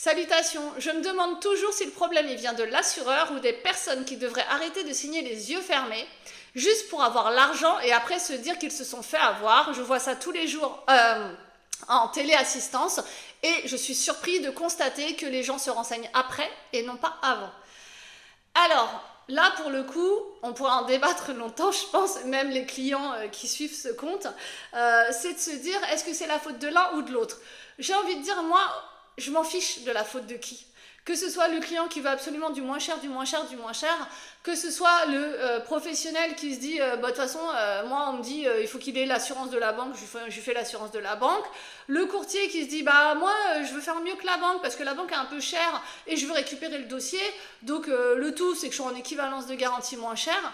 Salutations, je me demande toujours si le problème il vient de l'assureur ou des personnes qui devraient arrêter de signer les yeux fermés, juste pour avoir l'argent et après se dire qu'ils se sont fait avoir. Je vois ça tous les jours en téléassistance et je suis surpris de constater que les gens se renseignent après et non pas avant. Alors, là pour le coup, on pourra en débattre longtemps, je pense, même les clients qui suivent ce compte, c'est de se dire est-ce que c'est la faute de l'un ou de l'autre. J'ai envie de dire, moi, je m'en fiche de la faute de qui. Que ce soit le client qui veut absolument du moins cher, du moins cher, du moins cher, que ce soit le professionnel qui se dit, bah, de toute façon, moi on me dit, il faut qu'il ait l'assurance de la banque, je lui fais l'assurance de la banque. Le courtier qui se dit, bah moi je veux faire mieux que la banque parce que la banque est un peu chère et je veux récupérer le dossier, donc le tout c'est que je sois en équivalence de garantie moins chère.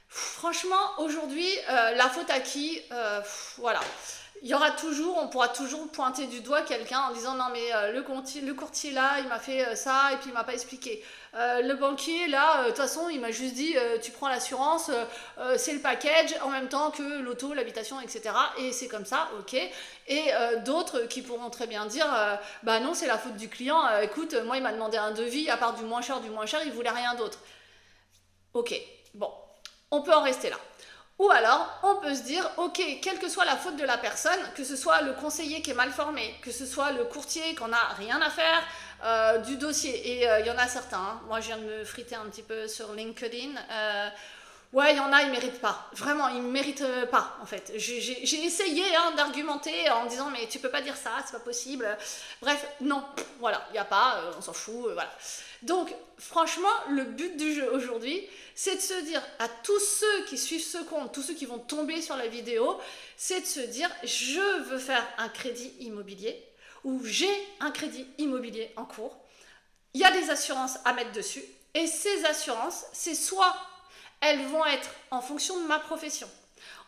Franchement, aujourd'hui, la faute à qui voilà. Il y aura toujours, on pourra toujours pointer du doigt quelqu'un en disant non mais le courtier là il m'a fait ça et puis il m'a pas expliqué. Le banquier là, de toute façon il m'a juste dit tu prends l'assurance, c'est le package en même temps que l'auto, l'habitation, etc. Et c'est comme ça, ok. Et d'autres qui pourront très bien dire bah non c'est la faute du client, écoute moi il m'a demandé un devis, à part du moins cher, il voulait rien d'autre. Ok, bon, on peut en rester là. Ou alors, on peut se dire, ok, quelle que soit la faute de la personne, que ce soit le conseiller qui est mal formé, que ce soit le courtier qu'on n'a rien à faire du dossier, et il y en a certains, hein. Moi je viens de me friter un petit peu sur LinkedIn, ouais, il y en a, ils ne méritent pas. Vraiment, ils ne méritent pas, en fait. J'ai essayé d'argumenter en disant, mais tu peux pas dire ça, c'est pas possible. Bref, non, voilà, il n'y a pas, on s'en fout, voilà. Donc, franchement, le but du jeu aujourd'hui, c'est de se dire à tous ceux qui suivent ce compte, tous ceux qui vont tomber sur la vidéo, c'est de se dire, je veux faire un crédit immobilier ou j'ai un crédit immobilier en cours. Il y a des assurances à mettre dessus et ces assurances, c'est soit elles vont être en fonction de ma profession.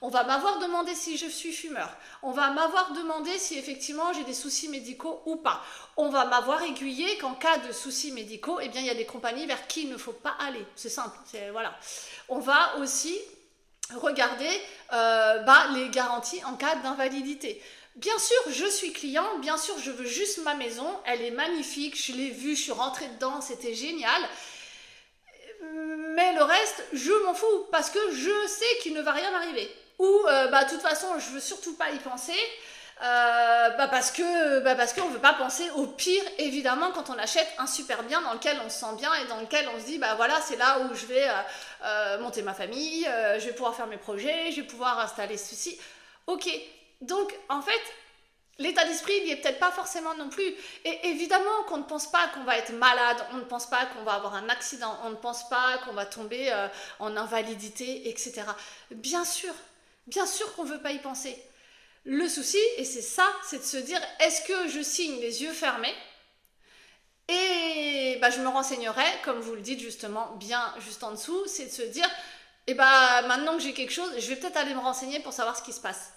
On va m'avoir demandé si je suis fumeur. On va m'avoir demandé si effectivement j'ai des soucis médicaux ou pas. On va m'avoir aiguillé qu'en cas de soucis médicaux, eh bien, il y a des compagnies vers qui il ne faut pas aller. C'est simple. Voilà. On va aussi regarder les garanties en cas d'invalidité. Bien sûr, je suis client, bien sûr, je veux juste ma maison. Elle est magnifique, je l'ai vue, je suis rentrée dedans, c'était génial. Mais le reste, je m'en fous parce que je sais qu'il ne va rien m'arriver. Ou, de toute façon, je veux surtout pas y penser. Parce qu'on ne veut pas penser au pire, évidemment, quand on achète un super bien dans lequel on se sent bien et dans lequel on se dit, bah voilà, c'est là où je vais monter ma famille, je vais pouvoir faire mes projets, je vais pouvoir installer ceci. Ok, donc en fait, l'état d'esprit, il n'y est peut-être pas forcément non plus. Et évidemment qu'on ne pense pas qu'on va être malade, on ne pense pas qu'on va avoir un accident, on ne pense pas qu'on va tomber en invalidité, etc. Bien sûr qu'on ne veut pas y penser. Le souci, et c'est ça, c'est de se dire, est-ce que je signe les yeux fermés ? Et je me renseignerai, comme vous le dites justement, bien juste en dessous, c'est de se dire, maintenant que j'ai quelque chose, je vais peut-être aller me renseigner pour savoir ce qui se passe.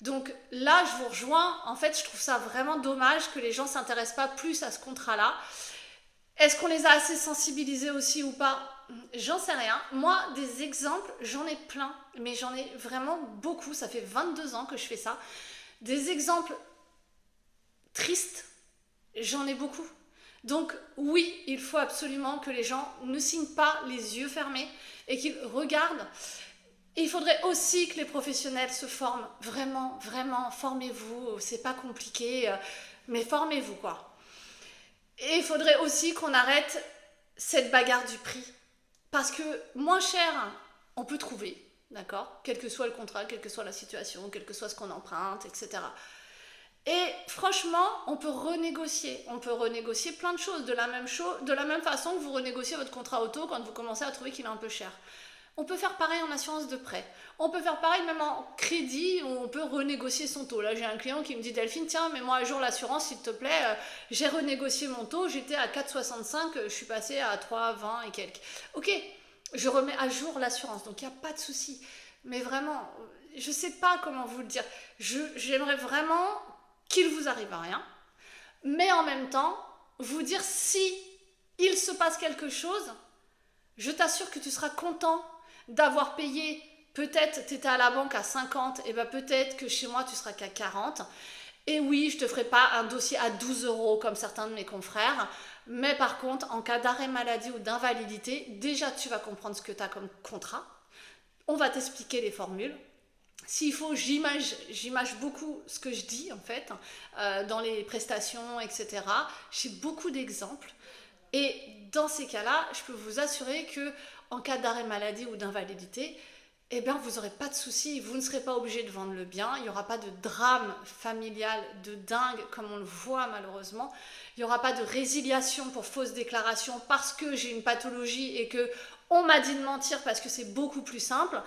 Donc là, je vous rejoins. En fait, je trouve ça vraiment dommage que les gens ne s'intéressent pas plus à ce contrat-là. Est-ce qu'on les a assez sensibilisés aussi ou pas ? J'en sais rien. Moi, des exemples, j'en ai plein, mais j'en ai vraiment beaucoup. Ça fait 22 ans que je fais ça. Des exemples tristes, j'en ai beaucoup. Donc oui, il faut absolument que les gens ne signent pas les yeux fermés et qu'ils regardent. Et il faudrait aussi que les professionnels se forment. Vraiment, vraiment, formez-vous. C'est pas compliqué, mais formez-vous, quoi. Et il faudrait aussi qu'on arrête cette bagarre du prix. Parce que moins cher, on peut trouver, d'accord ? Quel que soit le contrat, quelle que soit la situation, quel que soit ce qu'on emprunte, etc. Et franchement, on peut renégocier. On peut renégocier plein de choses. De la même façon que vous renégociez votre contrat auto quand vous commencez à trouver qu'il est un peu cher. On peut faire pareil en assurance de prêt. On peut faire pareil même en crédit, où on peut renégocier son taux. Là, j'ai un client qui me dit, Delphine, tiens, mets-moi à jour l'assurance, s'il te plaît. J'ai renégocié mon taux, j'étais à 4,65, je suis passée à 3,20 et quelques. Ok, je remets à jour l'assurance, donc il n'y a pas de souci. Mais vraiment, je ne sais pas comment vous le dire. J'aimerais vraiment qu'il vous arrive à rien, mais en même temps, vous dire si il se passe quelque chose, je t'assure que tu seras content d'avoir payé, peut-être tu étais à la banque à 50, et peut-être que chez moi tu seras qu'à 40. Et oui, je te ferai pas un dossier à 12 € comme certains de mes confrères, mais par contre, en cas d'arrêt maladie ou d'invalidité, déjà tu vas comprendre ce que tu as comme contrat. On va t'expliquer les formules. S'il faut, j'image beaucoup ce que je dis en fait, dans les prestations, etc. J'ai beaucoup d'exemples. Et dans ces cas-là, je peux vous assurer que en cas d'arrêt maladie ou d'invalidité, eh bien, vous n'aurez pas de soucis, vous ne serez pas obligé de vendre le bien, il n'y aura pas de drame familial de dingue comme on le voit malheureusement, il n'y aura pas de résiliation pour fausse déclaration parce que j'ai une pathologie et que on m'a dit de mentir parce que c'est beaucoup plus simple.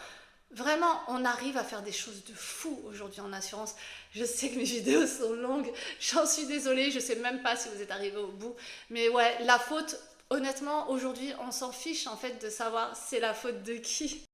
Vraiment, on arrive à faire des choses de fou aujourd'hui en assurance. Je sais que mes vidéos sont longues, j'en suis désolée, je ne sais même pas si vous êtes arrivés au bout. Mais ouais, la faute, honnêtement, aujourd'hui, on s'en fiche en fait de savoir c'est la faute de qui.